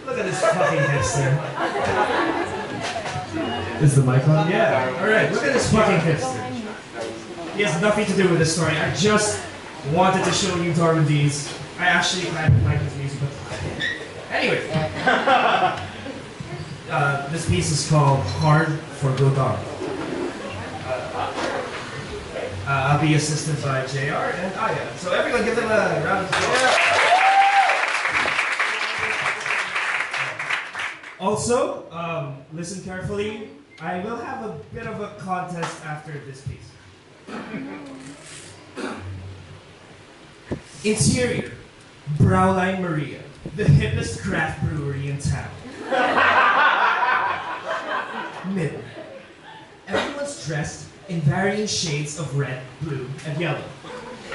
Look at this fucking hipster. Is the mic on? Yeah. Alright, look at this fucking hipster. He has nothing to do with this story. I just wanted to show you DarthVaders. I actually kind of like his music, but anyway. This piece is called Hard for Godard. I'll be assisted by JR and Aya. So everyone give them a round of applause. Also, listen carefully. I will have a bit of a contest after this piece. Interior, Brauline Maria, the hippest craft brewery in town. Midnight. Everyone's dressed in varying shades of red, blue, and yellow.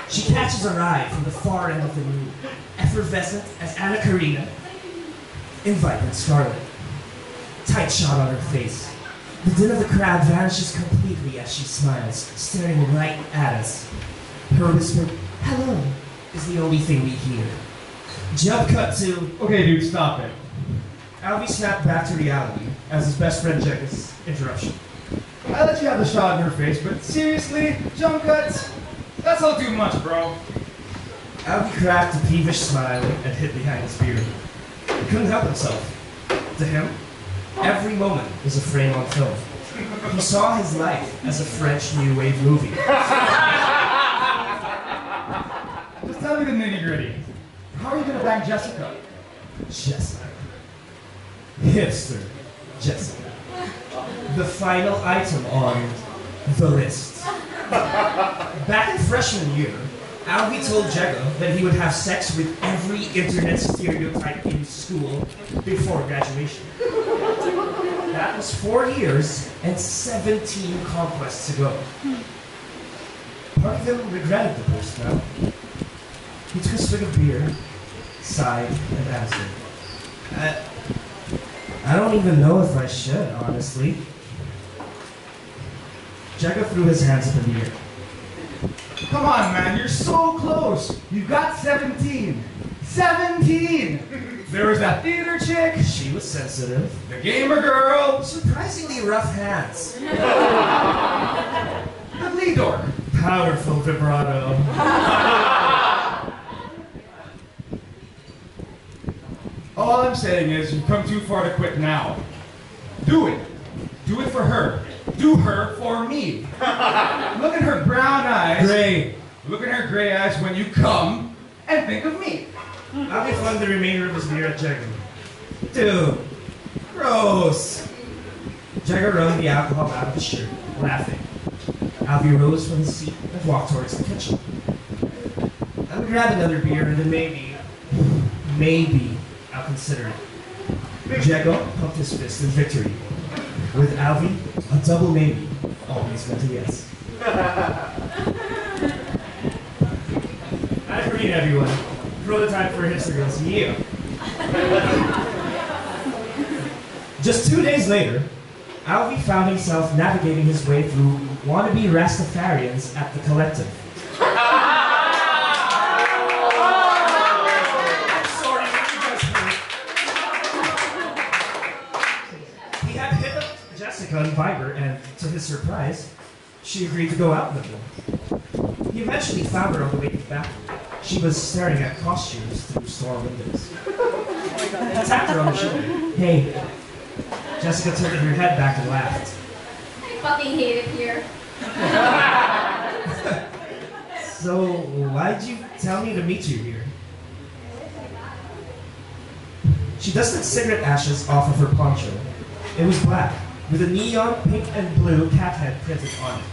She catches her eye from the far end of the room, effervescent as Anna Karina, in vibrant scarlet. Tight shot on her face. The din of the crowd vanishes completely as she smiles, staring right at us. Her whispered, "Hello," is the only thing we hear. Jump cut to... Okay, dude, stop it. Alvie snapped back to reality as his best friend Jegga's interruption. I let you have the shot in her face, but seriously, jump cuts? That's all too much, bro. Alvie cracked a peevish smile and hid behind his beard. He couldn't help himself. To him, every moment was a frame on film. He saw his life as a French New Wave movie. Just tell me the nitty-gritty. How are you gonna bang Jessica? Jessica. Hipster Jessica. The final item on the list. Back in freshman year, Alvie told Jegga that he would have sex with every internet stereotype in school before graduation. That was 4 years and 17 conquests ago. Part of him regretted the post now. He took a swig of beer, sighed, and answered, I don't even know if I should, honestly. Jegga threw his hands up in the air. Come on, man, you're so close. You got 17. 17! There was that theater chick. She was sensitive. The gamer girl. Surprisingly rough hands. The lead dork. Powerful vibrato. All I'm saying is you've come too far to quit now. Do it. Do it for her. Do her for me. Look at her brown eyes. Gray. Look at her gray eyes when you come and think of me. Alvie flung the remainder of his beer at Jegga. Dude. Gross. Jegga wrung the alcohol out of his shirt, laughing. Alvie rose from his seat and walked towards the kitchen. I would grab another beer and then maybe I'll consider it. Jegga pumped his fist in victory. With Alvie, a double maybe always meant a yes. Nice for meeting everyone. Prototype for Hipster Girls, yeah. Just 2 days later, Alvie found himself navigating his way through wannabe Rastafarians at the Collective. On Viber, and to his surprise, she agreed to go out with him. He eventually found her on the way to the bathroom. She was staring at costumes through store windows. He tapped her on the shoulder. Hey. Jessica tilted her head back and laughed. I fucking hate it here. So, why'd you tell me to meet you here? She dusted cigarette ashes off of her poncho. It was black, with a neon pink and blue cat head printed on it.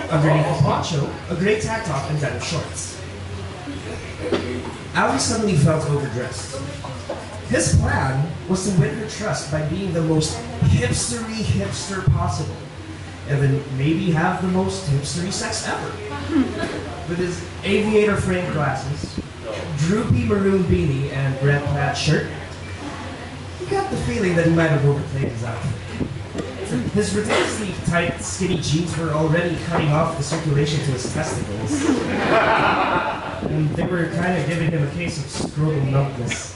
Underneath the poncho, a gray tank top and denim shorts. Alvie suddenly felt overdressed. His plan was to win her trust by being the most hipstery hipster possible, and then maybe have the most hipstery sex ever. With his aviator frame glasses, droopy maroon beanie, and red plaid shirt, he got the feeling that he might have overplayed his outfit. His ridiculously tight, skinny jeans were already cutting off the circulation to his testicles. and they were kind of giving him a case of scrotal numbness.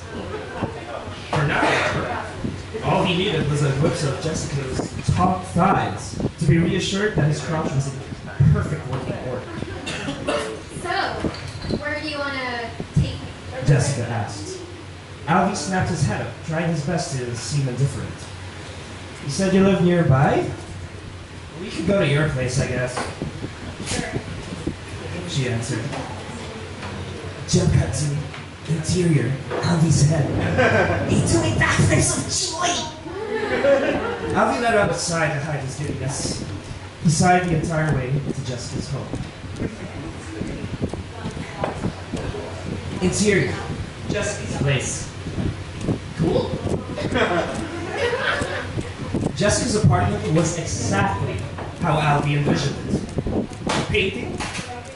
For now, however, all he needed was a glimpse of Jessica's top thighs to be reassured that his crotch was in perfect working order. So, where do you want to take me? Jessica asked. Alvie snapped his head up, trying his best to seem indifferent. You said you live nearby? We could go to your place, I guess. Sure. She answered. Jump cut to interior, Alvie's head. He took me back for some joy! Alvie let out a sigh to hide his giddiness. He sighed the entire way to Jessica's home. Interior, Jessica's place. Cool? Jessica's apartment was exactly how Alvie envisioned it. A painting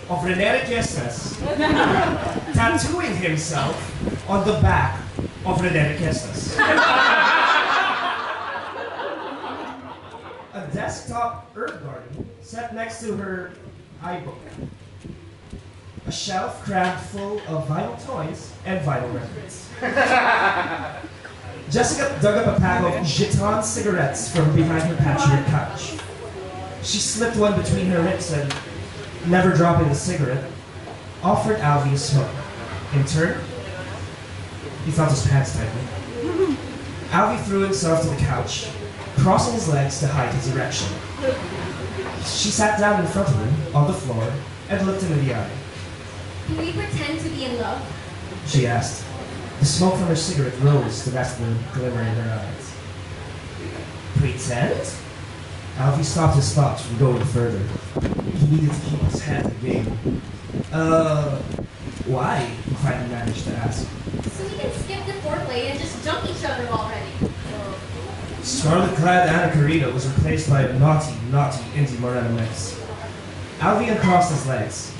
of René Gestas tattooing himself on the back of René Gestas. A desktop herb garden set next to her iBook. A shelf crammed full of vinyl toys and vinyl records. Jessica dug up a pack of Gitan cigarettes from behind her patchwork couch. She slipped one between her lips and, never dropping the cigarette, offered Alvie a smoke. In turn, he felt his pants tighten. Alvie threw himself to the couch, crossing his legs to hide his erection. She sat down in front of him, on the floor, and looked him in the eye. Can we pretend to be in love? She asked. The smoke from her cigarette rose to rest the glimmer in her eyes. Pretend? Alvie stopped his thoughts from going further. He needed to keep his head in the game. Why? He finally managed to ask. So we can skip the foreplay and just jump each other already. Scarlet-clad Anna Carita was replaced by a naughty Indy Morena mix. Alvie uncrossed his legs.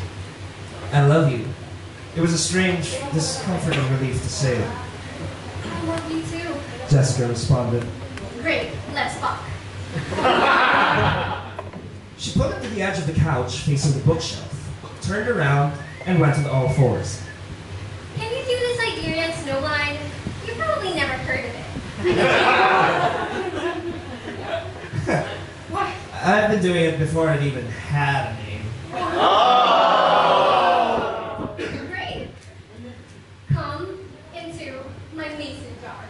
I love you. It was a strange, discomforting relief to say it. I love you too. Jessica responded. Great, let's fuck. She put him to the edge of the couch facing the bookshelf, turned around, and went on all fours. Can you do the Siberian snowblind? You've probably never heard of it. What? I've been doing it before it even had a name. Great. Come into my mason jar.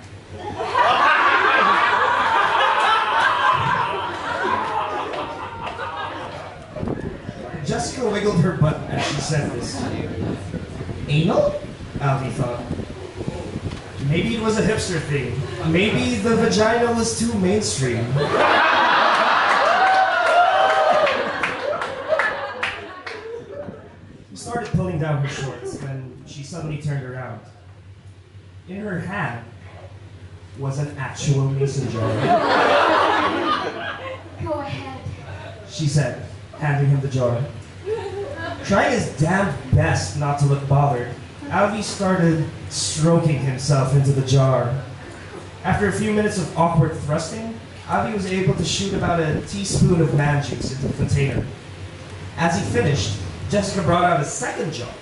Jessica wiggled her butt as she said this. Anal? Alvie thought. Maybe it was a hipster thing. Maybe the vagina was too mainstream. He started pulling down her shorts when she suddenly turned around. In her hand was an actual mason jar. Go ahead. She said, handing him the jar. Trying his damn best not to look bothered, Alvie started stroking himself into the jar. After a few minutes of awkward thrusting, Alvie was able to shoot about a teaspoon of man juice into the container. As he finished, Jessica brought out a second jar,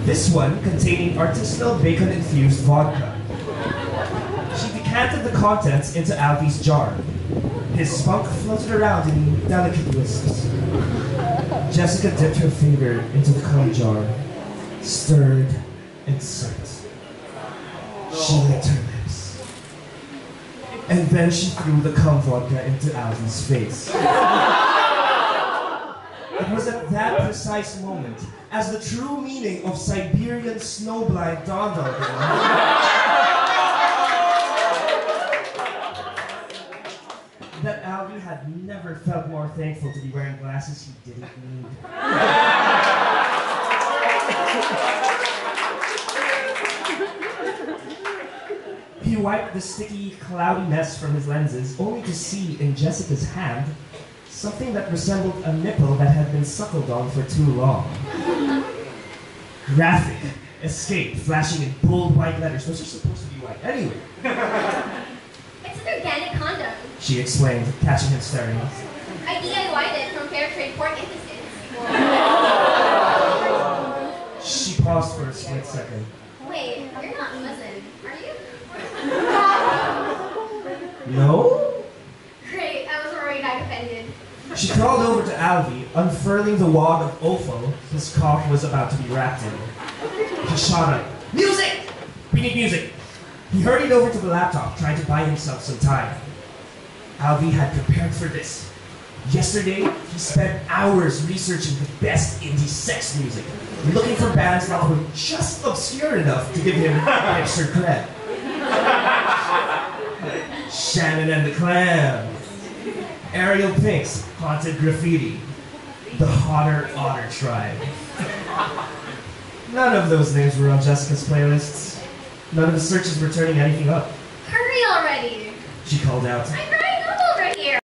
this one containing artisanal bacon-infused vodka. She decanted the contents into Alvie's jar. His spunk floated around in delicate wisps. Jessica dipped her finger into the cum jar, stirred, and sucked. She licked her lips. And then she threw the cum vodka into Alvie's face. It was at that precise moment, as the true meaning of Siberian snowblind dawned on her, that Alvie had never felt more thankful to be wearing glasses he didn't need. He wiped the sticky, cloudy mess from his lenses, only to see in Jessica's hand something that resembled a nipple that had been suckled on for too long. Graphic, escape, flashing in bold white letters. Those are supposed to be white. Anyway. It's an organic condom. She explained, catching him staring. I DIY'd it from fair trade pork intestines. She paused second. Wait, you're not Muslim, are you? No? Great, I was worried I'd offended. She crawled over to Alvie, unfurling the wad of offal his cock was about to be wrapped in. He shot up. Music! We need music! He hurried over to the laptop, trying to buy himself some time. Alvie had prepared for this. Yesterday, he spent hours researching the best indie sex music, looking for bands that were just obscure enough to give him extra cred. Shannon and the Clams, Ariel Pink's Haunted Graffiti, the Hotter Otter Tribe. None of those names were on Jessica's playlists. None of the searches were turning anything up. Hurry already! She called out. I'm